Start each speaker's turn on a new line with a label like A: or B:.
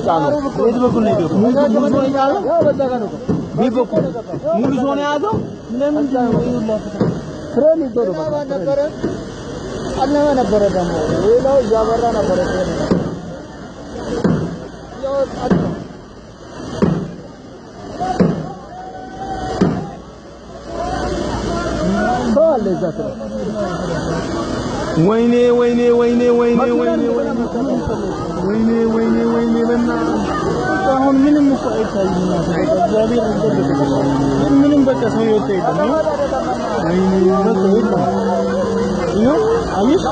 A: የጫነው የት በኩል ነው የገባው? ሙሉ ሰው ያለው ያው በዛ ጋር ነው በኩል ሙሉ ሰው ነው ያዘው። ለምን ነው ይውላል? ፍሬም ይዞ ነበር አለማ ነበር ደግሞ ሌላው ያበራ ነበር ያው አጥቶ ባለ ዛት ወይኔ ወይኔ ወይኔ ወይኔ ወይኔ ወይኔ ወይኔ ወይኔ በና አሁን ምንም እኮ አይታይም እግዚአብሔር እንደዚህ ምንም በቃ ሰው ይወጣ ይደም ወይኔ ነው አሚሽ